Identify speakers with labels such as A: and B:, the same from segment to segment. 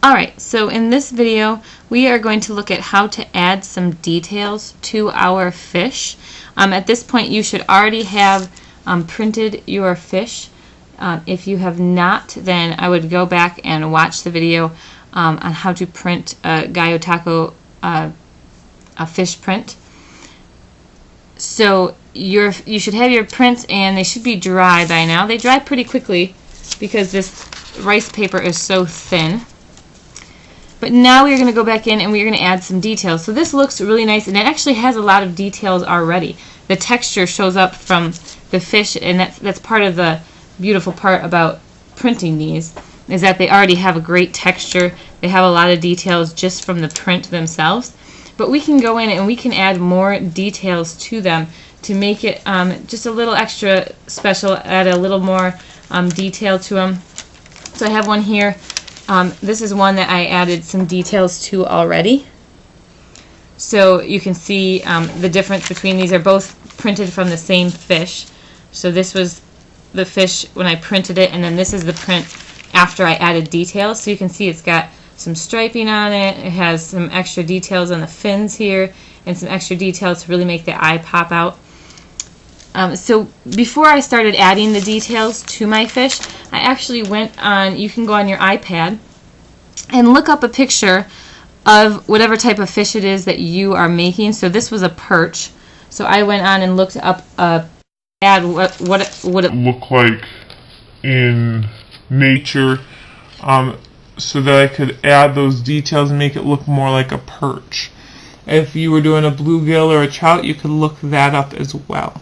A: Alright, so in this video we are going to look at how to add some details to our fish. At this point you should already have printed your fish. If you have not, then I would go back and watch the video on how to print a Gyotaku a fish print. So you should have your prints, and they should be dry by now. They dry pretty quickly because this rice paper is so thin. But now we're going to go back in and we're going to add some details. So this looks really nice, and it actually has a lot of details already. The texture shows up from the fish, and that's part of the beautiful part about printing these, is that they already have a great texture. They have a lot of details just from the print themselves. But we can go in and we can add more details to them to make it just a little extra special, add a little more detail to them. So I have one here. This is one that I added some details to already. So you can see the difference between these. Are both printed from the same fish. So this was the fish when I printed it, and then this is the print after I added details. So you can see it's got some striping on it. It has some extra details on the fins here and some extra details to really make the eye pop out. So before I started adding the details to my fish, I actually went on, you can go on your iPad and look up a picture of whatever type of fish it is that you are making. So this was a perch. So I went on and looked up what would it
B: look like in nature, so that I could add those details and make it look more like a perch. If you were doing a bluegill or a trout, you could look that up as well.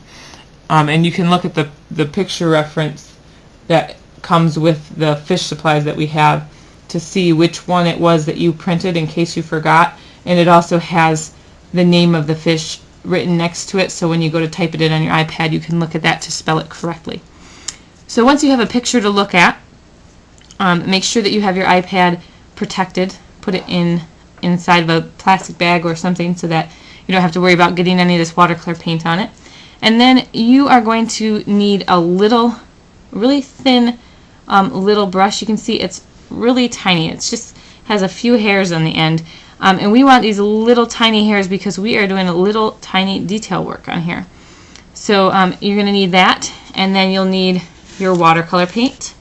B: And you can look at the picture reference that comes with the fish supplies that we have to see which one it was that you printed in case you forgot. And it also has the name of the fish written next to it, so when you go to type it in on your iPad, you can look at that to spell it correctly. So once you have a picture to look at, make sure that you have your iPad protected. Put it inside of a plastic bag or something so that you don't have to worry about getting any of this watercolor paint on it. And then you are going to need a little, really thin little brush. You can see it's really tiny. It's just has a few hairs on the end. And we want these little tiny hairs because we are doing a little tiny detail work on here. So you're going to need that, and then you'll need your watercolor paint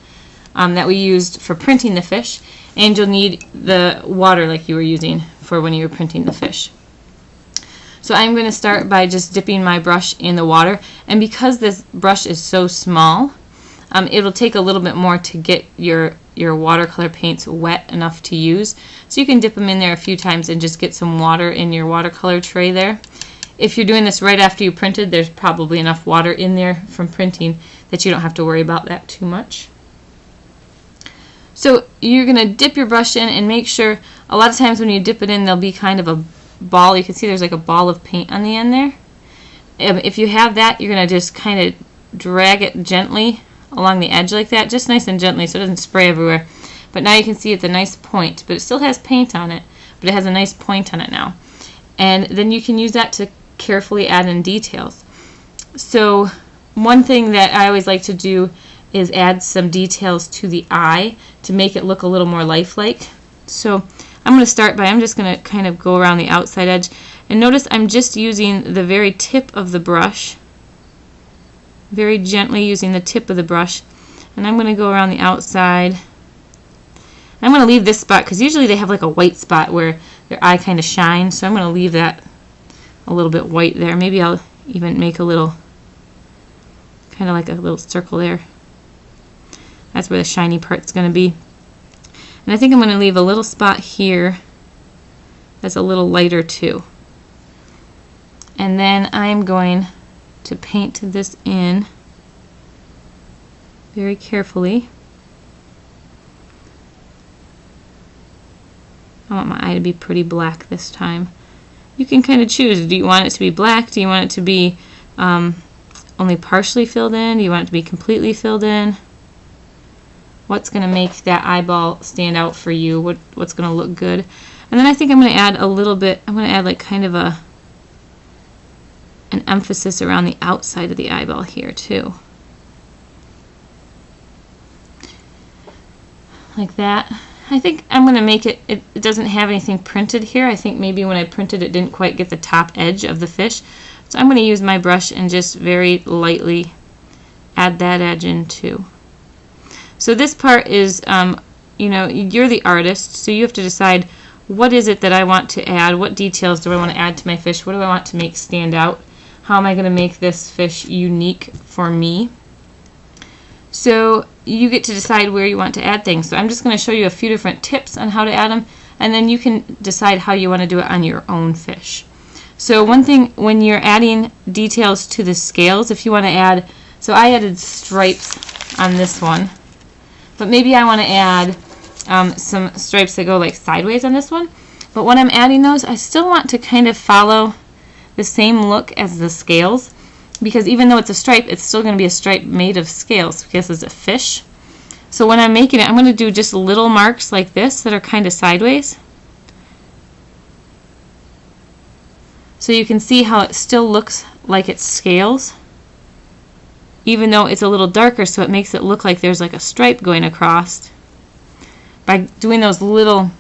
B: that we used for printing the fish, and you'll need the water like you were using for when you were printing the fish. So I'm going to start by just dipping my brush in the water, and because this brush is so small, it'll take a little bit more to get your watercolor paints wet enough to use. So you can dip them in there a few times and just get some water in your watercolor tray there. If you're doing this right after you printed, there's probably enough water in there from printing that you don't have to worry about that too much. So you're going to dip your brush in and make sure, a lot of times when you dip it in, there'll be kind of a ball. You can see there's like a ball of paint on the end there. If you have that, you're going to just kind of drag it gently along the edge like that, just nice and gently so it doesn't spray everywhere. But now you can see it's a nice point, but it still has paint on it, but it has a nice point on it now. And then you can use that to carefully add in details. So one thing that I always like to do is add some details to the eye to make it look a little more lifelike. So I'm going to start by, I'm just going to kind of go around the outside edge, and notice I'm just using the very tip of the brush, very gently using the tip of the brush, and I'm going to go around the outside. I'm going to leave this spot because usually they have like a white spot where their eye kind of shines, so I'm going to leave that a little bit white there. Maybe I'll even make a little, kind of like a little circle there. That's where the shiny part's going to be. And I think I'm going to leave a little spot here that's a little lighter too. And then I'm going to paint this in very carefully. I want my eye to be pretty black this time. You can kind of choose. Do you want it to be black? Do you want it to be only partially filled in? Do you want it to be completely filled in? What's going to make that eyeball stand out for you? What's going to look good? And then I think I'm going to add a little bit, I'm going to add like kind of an emphasis around the outside of the eyeball here too. Like that.
A: I think I'm going to make it, it doesn't have anything printed here. I think maybe when I printed it didn't quite get the top edge of the fish. So I'm going to use my brush and just very lightly add that edge in too. So this part is, you know, you're the artist, so you have to decide what is it that I want to add, what details do I want to add to my fish, what do I want to make stand out, how am I going to make this fish unique for me. So you get to decide where you want to add things. So I'm just going to show you a few different tips on how to add them, and then you can decide how you want to do it on your own fish. So one thing, when you're adding details to the scales, if you want to add, so I added stripes on this one, but maybe I want to add some stripes that go like sideways on this one. But when I'm adding those, I still want to kind of follow the same look as the scales, because even though it's a stripe, it's still going to be a stripe made of scales because it's a fish. So when I'm making it, I'm going to do just little marks like this that are kind of sideways. So you can see how it still looks like it's scales, even though it's a little darker, so it makes it look like there's like a stripe going across. By doing those little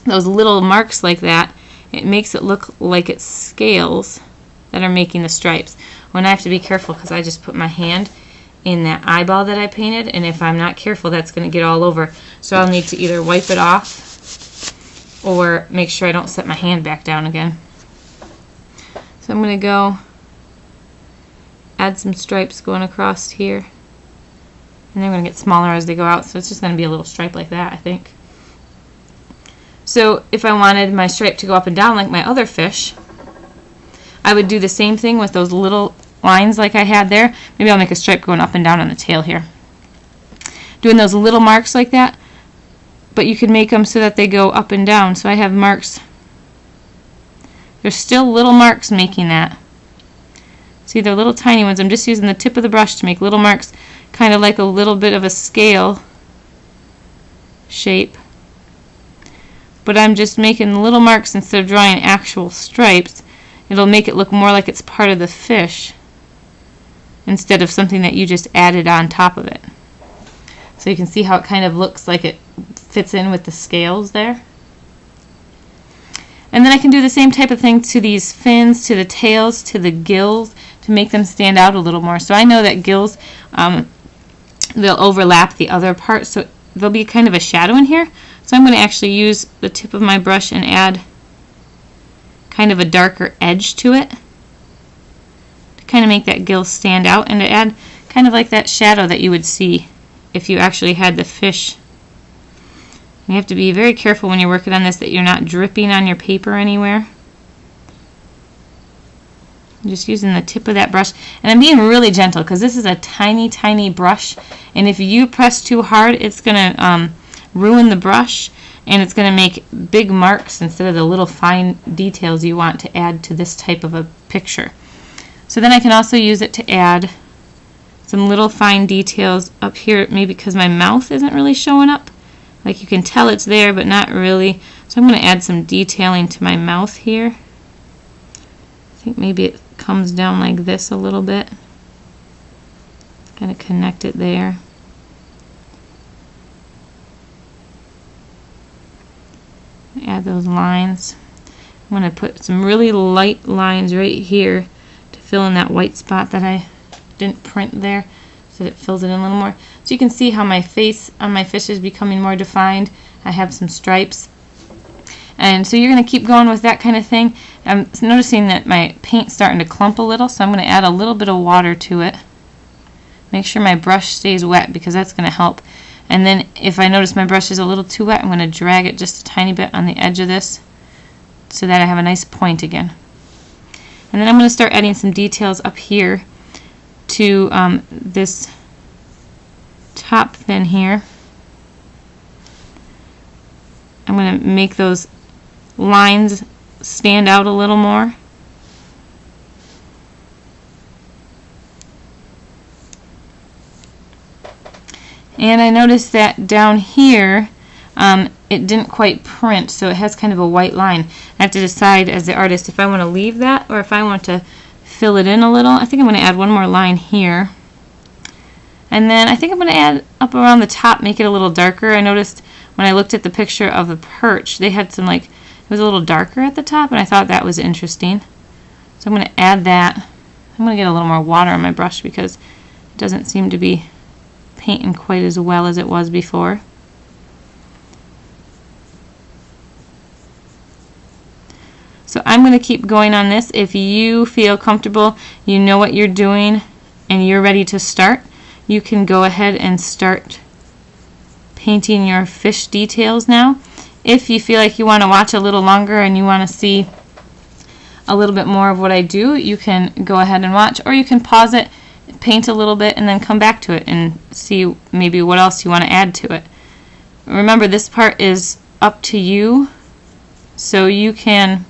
A: marks like that, it makes it look like it's scales that are making the stripes. When I have to be careful because I just put my hand in that eyeball that I painted, and if I'm not careful, that's going to get all over. So I'll need to either wipe it off or make sure I don't set my hand back down again. So I'm going to go add some stripes going across here, and they're going to get smaller as they go out, so it's just going to be a little stripe like that, I think. So if I wanted my stripe to go up and down like my other fish, I would do the same thing with those little lines like I had there. Maybe I'll make a stripe going up and down on the tail here. Doing those little marks like that, but you can make them so that they go up and down. So I have marks. There's still little marks making that. See, they're little tiny ones. I'm just using the tip of the brush to make little marks, kind of like a little bit of a scale shape. But I'm just making little marks instead of drawing actual stripes. It'll make it look more like it's part of the fish instead of something that you just added on top of it. So you can see how it kind of looks like it fits in with the scales there. And then I can do the same type of thing to these fins, to the tails, to the gills, to make them stand out a little more. So I know that gills, they'll overlap the other part, so there'll be kind of a shadow in here. So I'm going to actually use the tip of my brush and add kind of a darker edge to it to kind of make that gill stand out, and to add kind of like that shadow that you would see if you actually had the fish. You have to be very careful when you're working on this that you're not dripping on your paper anywhere. I'm just using the tip of that brush, and I'm being really gentle because this is a tiny, tiny brush, and if you press too hard, it's going to ruin the brush, and it's going to make big marks instead of the little fine details you want to add to this type of a picture. So then I can also use it to add some little fine details up here, maybe because my mouth isn't really showing up. Like you can tell it's there, but not really. So I'm going to add some detailing to my mouth here. I think maybe it comes down like this a little bit. Kind of connect it there. Add those lines. I'm going to put some really light lines right here to fill in that white spot that I didn't print there, so that it fills it in a little more. So you can see how my face on my fish is becoming more defined. I have some stripes. And so you're going to keep going with that kind of thing. I'm noticing that my paint's starting to clump a little, so I'm going to add a little bit of water to it. Make sure my brush stays wet because that's going to help. And then if I notice my brush is a little too wet, I'm going to drag it just a tiny bit on the edge of this so that I have a nice point again. And then I'm going to start adding some details up here to this top fin here. I'm going to make those lines stand out a little more. And I noticed that down here it didn't quite print, so it has kind of a white line. I have to decide as the artist if I want to leave that or if I want to fill it in a little. I think I'm going to add one more line here. And then I think I'm going to add up around the top, make it a little darker. I noticed when I looked at the picture of the perch, they had some, like, it was a little darker at the top, and I thought that was interesting. So I'm going to add that. I'm going to get a little more water on my brush because it doesn't seem to be painting quite as well as it was before. So I'm going to keep going on this. If you feel comfortable, you know what you're doing, and you're ready to start, you can go ahead and start painting your fish details now. If you feel like you want to watch a little longer and you want to see a little bit more of what I do, you can go ahead and watch, or you can pause it, paint a little bit, and then come back to it and see maybe what else you want to add to it. Remember, this part is up to you, so you can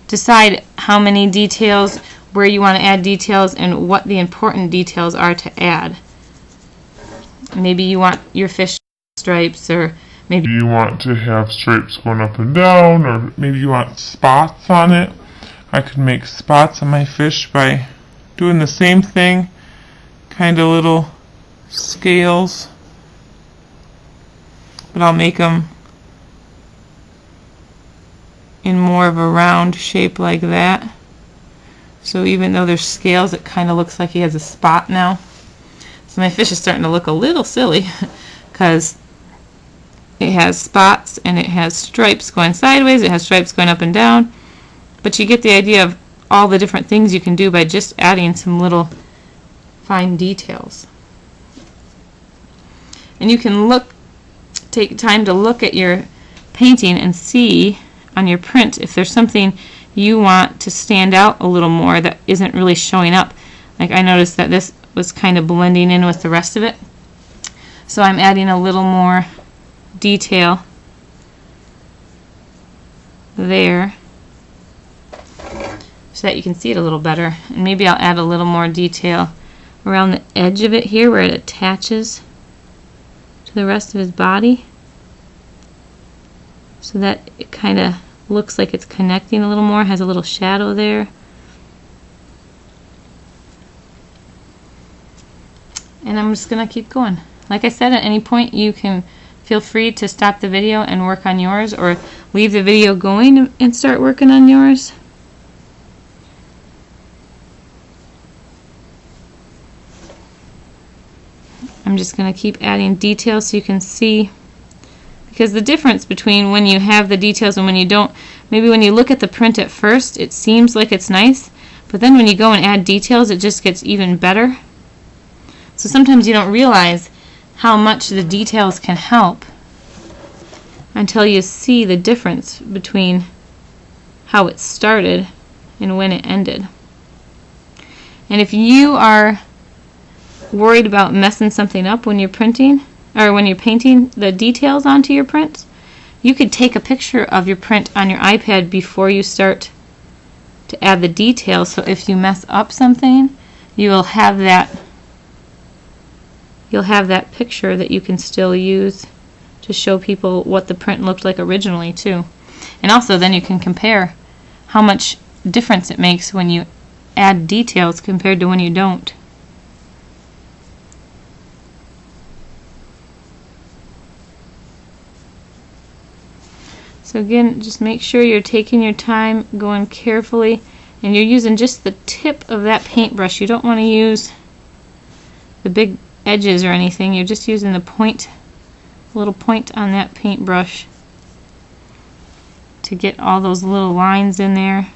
A: decide how many details, where you want to add details, and what the important details are to add. Maybe you want your fish stripes, or maybe
B: You want to have stripes going up and down, or maybe you want spots on it. I could make spots on my fish by doing the same thing, kind of little scales, but I'll make them in more of a round shape like that. So even though there's scales, it kind of looks like he has a spot now. So my fish is starting to look a little silly because it has spots and it has stripes going sideways, it has stripes going up and down. But you get the idea of all the different things you can do by just adding some little fine details. And you can take time to look at your painting and see on your print if there's something you want to stand out a little more that isn't really showing up. Like I noticed that this was kind of blending in with the rest of it. So I'm adding a little more detail there so that you can see it a little better. And maybe I'll add a little more detail around the edge of it here where it attaches to the rest of his body, so that it kind of looks like it's connecting a little more, has a little shadow there. And I'm just going to keep going. Like I said, at any point you can feel free to stop the video and work on yours, or leave the video going and start working on yours. I'm just going to keep adding details so you can see, because the difference between when you have the details and when you don't, maybe when you look at the print at first it seems like it's nice, but then when you go and add details it just gets even better. So sometimes you don't realize how much the details can help until you see the difference between how it started and when it ended. And if you are worried about messing something up when you're printing, or when you're painting the details onto your print, you could take a picture of your print on your iPad before you start to add the details, so if you mess up something, you will have that picture that you can still use to show people what the print looked like originally too. And also then you can compare how much difference it makes when you add details compared to when you don't. So again, just make sure you're taking your time, going carefully, and you're using just the tip of that paintbrush. You don't want to use the big edges or anything. You're just using the point, a little point on that paintbrush to get all those little lines in there.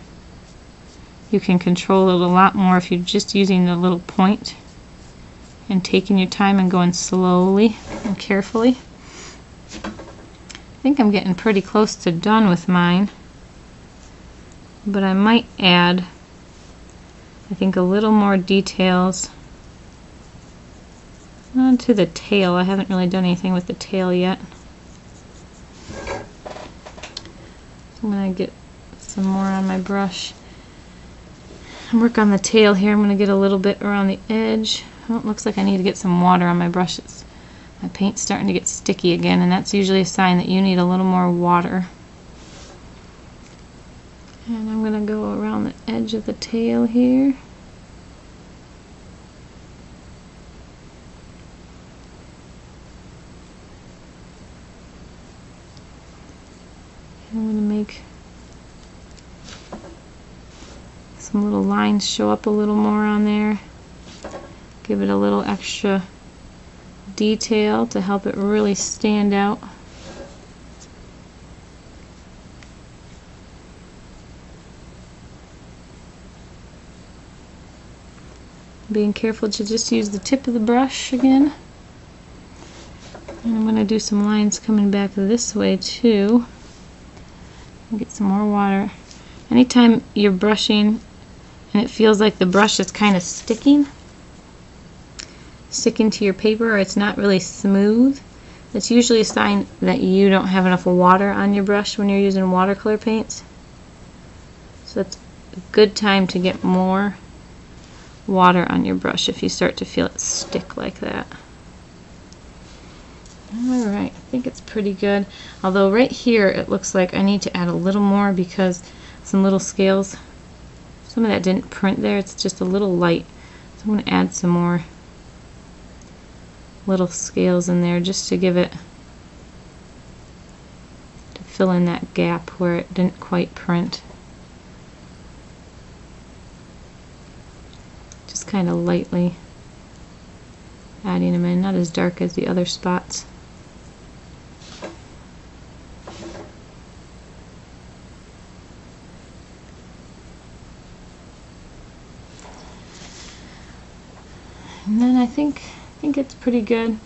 B: You can control it a lot more if you're just using the little point and taking your time and going slowly and carefully. I think I'm getting pretty close to done with mine, but I might add, I think, a little more details onto the tail. I haven't really done anything with the tail yet. So I'm going to get some more on my brush and work on the tail here. I'm going to get a little bit around the edge. Oh, it looks like I need to get some water on my brushes. My paint's starting to get sticky again, and that's usually a sign that you need a little more water. And I'm going to go around the edge of the tail here.
A: I'm going to make some little lines show up a little more on there. Give it a little extra detail to help it really stand out. Being careful to just use the tip of the brush again. And I'm going to do some lines coming back this way too. Get some more water. Anytime you're brushing and it feels like the brush is kind of sticking to your paper, or it's not really smooth, that's usually a sign that you don't have enough water on your brush when you're using watercolor paints. So it's a good time to get more water on your brush if you start to feel it stick like that. Alright, I think it's pretty good. Although right here it looks like I need to add a little more because some little scales, some of that didn't print there, it's just a little light. So I'm going to add some more little scales in there just to give it, to fill in that gap where it didn't quite print. Just kind of lightly adding them in, not as dark as the other spots. And then I think it's pretty good.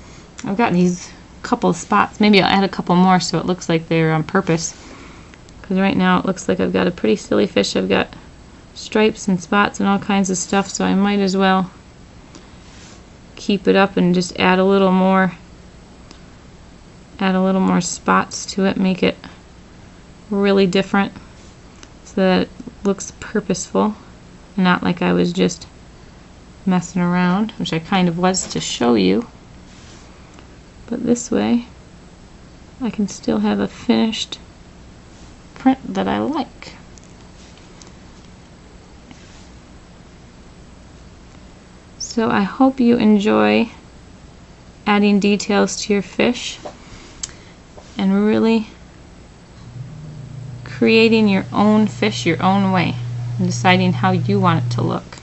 A: I've got these couple of spots. Maybe I'll add a couple more so it looks like they're on purpose. Because right now it looks like I've got a pretty silly fish. I've got stripes and spots and all kinds of stuff, so I might as well keep it up and just add a little more spots to it, make it really different so that it looks purposeful and not like I was just messing around, which I kind of was to show you. But this way I can still have a finished print that I like. So I hope you enjoy adding details to your fish and really creating your own fish your own way and deciding how you want it to look.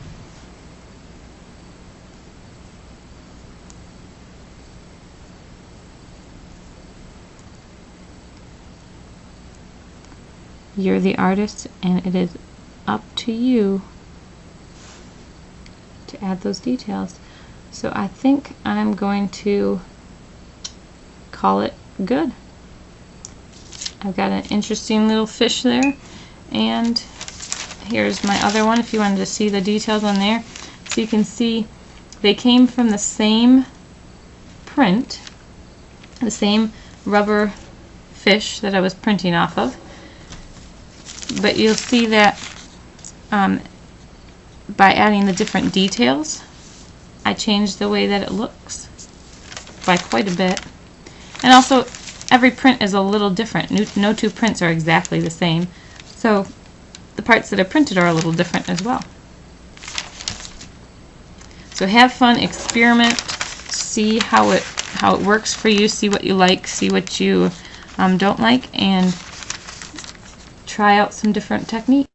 A: You're the artist, and it is up to you to add those details. So I think I'm going to call it good. I've got an interesting little fish there, and here's my other one if you wanted to see the details on there. So you can see they came from the same print, the same rubber fish that I was printing off of. But you'll see that by adding the different details, I changed the way that it looks by quite a bit. And also, every print is a little different. No two prints are exactly the same. So the parts that I printed are a little different as well. So have fun, experiment, see how it works for you, see what you like, see what you don't like, and try out some different techniques.